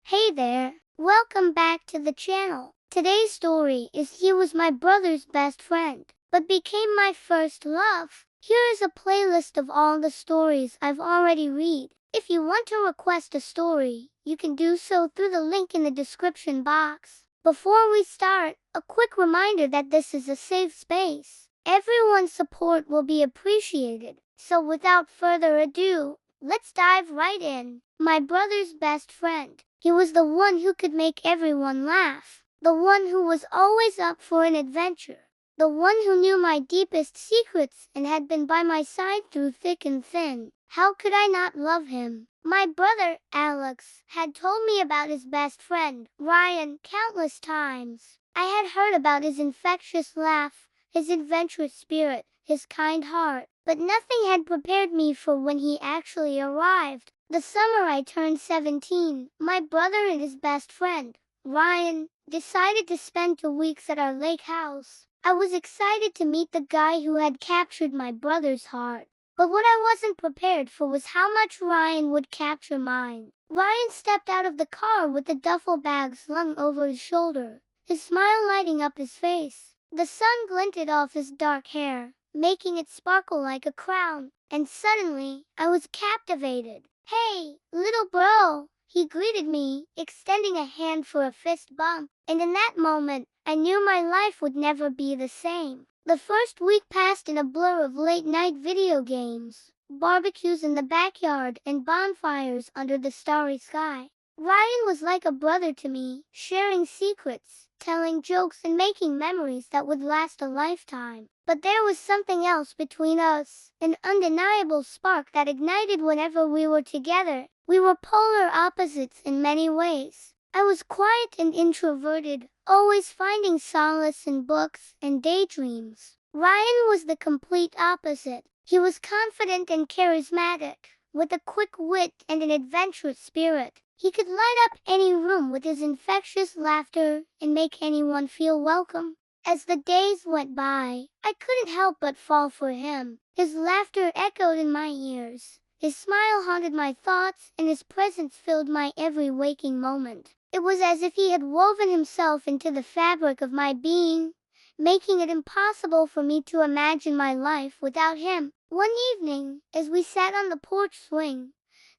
Hey there, welcome back to the channel. Today's story is He was my brother's best friend, but became my first love. Here is a playlist of all the stories I've already read. If you want to request a story, you can do so through the link in the description box. Before we start, a quick reminder that this is a safe space. Everyone's support will be appreciated. So without further ado, let's dive right in. My brother's best friend. He was the one who could make everyone laugh, the one who was always up for an adventure, the one who knew my deepest secrets and had been by my side through thick and thin. How could I not love him? My brother, Alex, had told me about his best friend, Ryan, countless times. I had heard about his infectious laugh, his adventurous spirit, his kind heart, but nothing had prepared me for when he actually arrived. The summer I turned 17, my brother and his best friend, Ryan, decided to spend 2 weeks at our lake house. I was excited to meet the guy who had captured my brother's heart. But what I wasn't prepared for was how much Ryan would capture mine. Ryan stepped out of the car with the duffel bag slung over his shoulder, his smile lighting up his face. The sun glinted off his dark hair, making it sparkle like a crown, and suddenly, I was captivated. "Hey, little bro," he greeted me, extending a hand for a fist bump, and in that moment, I knew my life would never be the same. The first week passed in a blur of late-night video games, barbecues in the backyard, and bonfires under the starry sky. Ryan was like a brother to me, sharing secrets, telling jokes, and making memories that would last a lifetime. But there was something else between us, an undeniable spark that ignited whenever we were together. We were polar opposites in many ways. I was quiet and introverted, always finding solace in books and daydreams. Ryan was the complete opposite. He was confident and charismatic, with a quick wit and an adventurous spirit. He could light up any room with his infectious laughter and make anyone feel welcome. As the days went by, I couldn't help but fall for him. His laughter echoed in my ears, his smile haunted my thoughts, and his presence filled my every waking moment. It was as if he had woven himself into the fabric of my being, making it impossible for me to imagine my life without him. One evening, as we sat on the porch swing,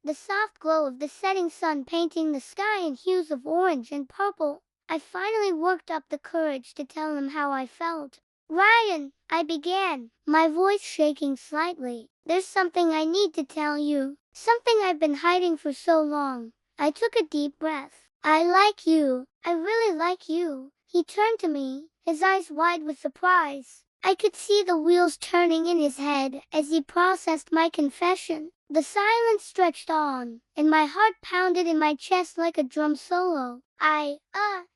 the soft glow of the setting sun painting the sky in hues of orange and purple, I finally worked up the courage to tell him how I felt. "Ryan," I began, my voice shaking slightly, "there's something I need to tell you, something I've been hiding for so long." I took a deep breath. "I like you. I really like you." He turned to me, his eyes wide with surprise. I could see the wheels turning in his head as he processed my confession. The silence stretched on, and my heart pounded in my chest like a drum solo.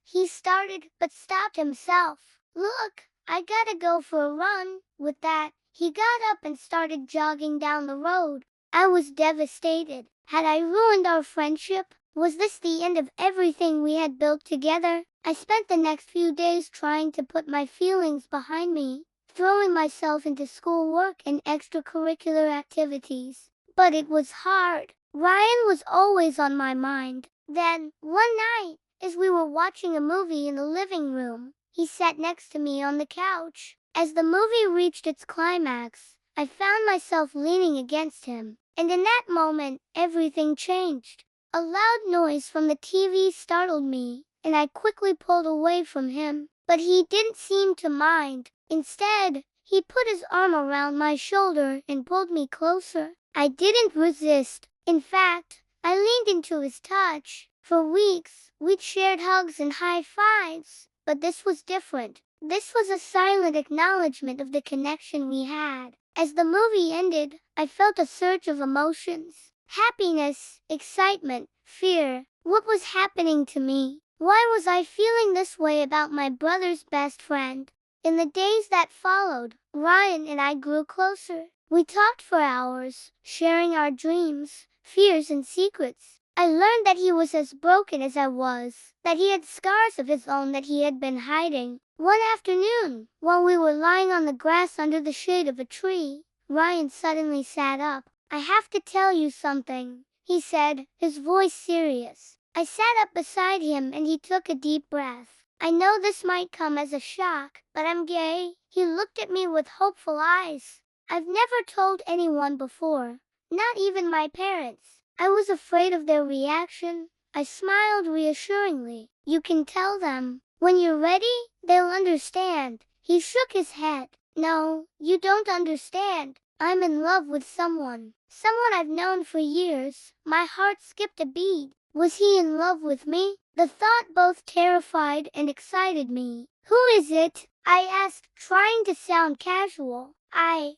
He started, but stopped himself. "Look, I gotta go for a run." With that, he got up and started jogging down the road. I was devastated. Had I ruined our friendship? Was this the end of everything we had built together? I spent the next few days trying to put my feelings behind me, throwing myself into schoolwork and extracurricular activities. But it was hard. Ryan was always on my mind. Then, one night, as we were watching a movie in the living room, he sat next to me on the couch. As the movie reached its climax, I found myself leaning against him, and in that moment, everything changed. A loud noise from the TV startled me, and I quickly pulled away from him. But he didn't seem to mind. Instead, he put his arm around my shoulder and pulled me closer. I didn't resist. In fact, I leaned into his touch. For weeks, we'd shared hugs and high fives, but this was different. This was a silent acknowledgement of the connection we had. As the movie ended, I felt a surge of emotions. Happiness, excitement, fear. What was happening to me? Why was I feeling this way about my brother's best friend? In the days that followed, Ryan and I grew closer. We talked for hours, sharing our dreams, fears, and secrets. I learned that he was as broken as I was, that he had scars of his own that he had been hiding. One afternoon, while we were lying on the grass under the shade of a tree, Ryan suddenly sat up. "I have to tell you something," he said, his voice serious. I sat up beside him and he took a deep breath. I know this might come as a shock, but I'm gay. He looked at me with hopeful eyes. I've never told anyone before, not even my parents. I was afraid of their reaction. I smiled reassuringly. You can tell them. When you're ready, they'll understand. He shook his head. No, you don't understand. I'm in love with someone. Someone I've known for years. My heart skipped a beat. Was he in love with me? The thought both terrified and excited me. Who is it? I asked, trying to sound casual. I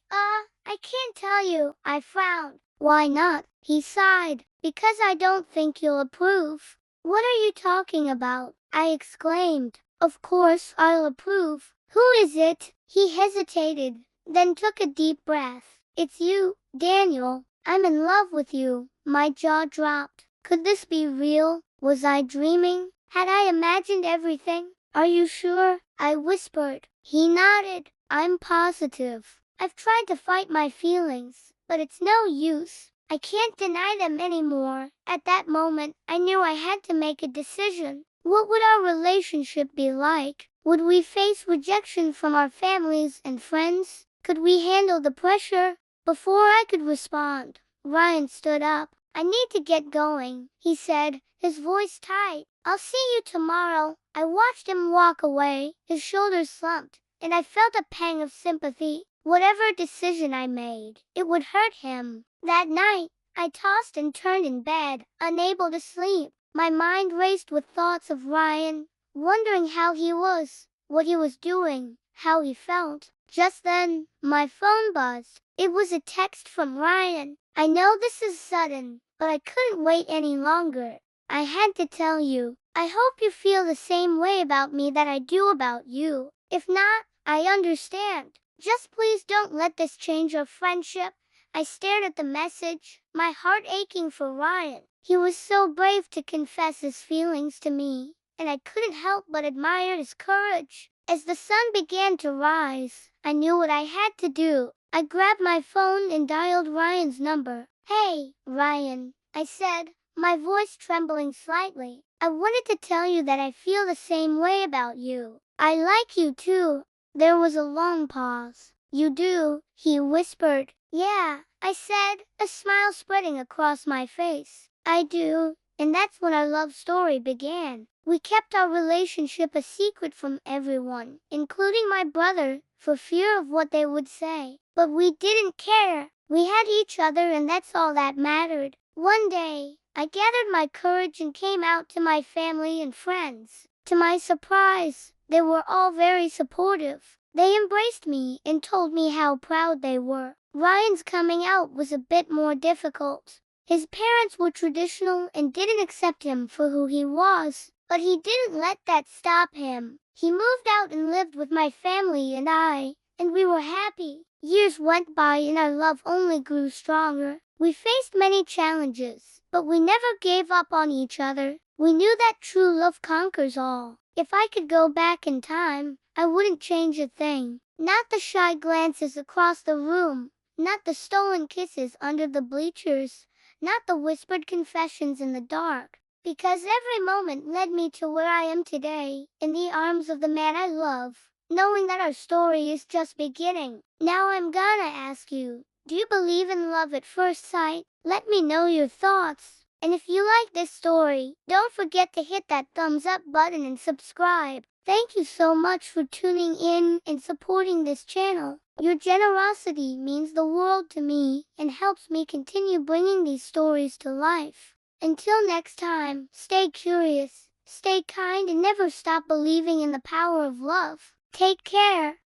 can't tell you. I frowned. Why not? He sighed. Because I don't think you'll approve. What are you talking about? I exclaimed. Of course I'll approve. Who is it? He hesitated, then took a deep breath. It's you, Daniel. I'm in love with you. My jaw dropped. Could this be real? Was I dreaming? Had I imagined everything? Are you sure? I whispered. He nodded. I'm positive. I've tried to fight my feelings, but it's no use. I can't deny them anymore. At that moment, I knew I had to make a decision. What would our relationship be like? Would we face rejection from our families and friends? Could we handle the pressure? Before I could respond, Ryan stood up. I need to get going, he said, his voice tight. I'll see you tomorrow. I watched him walk away, his shoulders slumped, and I felt a pang of sympathy. Whatever decision I made, it would hurt him. That night, I tossed and turned in bed, unable to sleep. My mind raced with thoughts of Ryan, wondering how he was, what he was doing, how he felt. Just then, my phone buzzed. It was a text from Ryan. I know this is sudden, but I couldn't wait any longer. I had to tell you. I hope you feel the same way about me that I do about you. If not, I understand. Just please don't let this change our friendship. I stared at the message, my heart aching for Ryan. He was so brave to confess his feelings to me, and I couldn't help but admire his courage. As the sun began to rise, I knew what I had to do. I grabbed my phone and dialed Ryan's number. Hey, Ryan, I said, my voice trembling slightly. I wanted to tell you that I feel the same way about you. I like you too. There was a long pause. You do, he whispered. Yeah, I said, a smile spreading across my face. I do, and that's when our love story began. We kept our relationship a secret from everyone, including my brother, for fear of what they would say. But we didn't care. We had each other and that's all that mattered. One day, I gathered my courage and came out to my family and friends. To my surprise, they were all very supportive. They embraced me and told me how proud they were. Ryan's coming out was a bit more difficult. His parents were traditional and didn't accept him for who he was, but he didn't let that stop him. He moved out and lived with my family and we were happy. Years went by and our love only grew stronger. We faced many challenges, but we never gave up on each other. We knew that true love conquers all. If I could go back in time, I wouldn't change a thing. Not the shy glances across the room, not the stolen kisses under the bleachers, not the whispered confessions in the dark. Because every moment led me to where I am today, in the arms of the man I love, knowing that our story is just beginning. Now I'm gonna ask you, do you believe in love at first sight? Let me know your thoughts. And if you like this story, don't forget to hit that thumbs up button and subscribe. Thank you so much for tuning in and supporting this channel. Your generosity means the world to me and helps me continue bringing these stories to life. Until next time, stay curious, stay kind, and never stop believing in the power of love. Take care.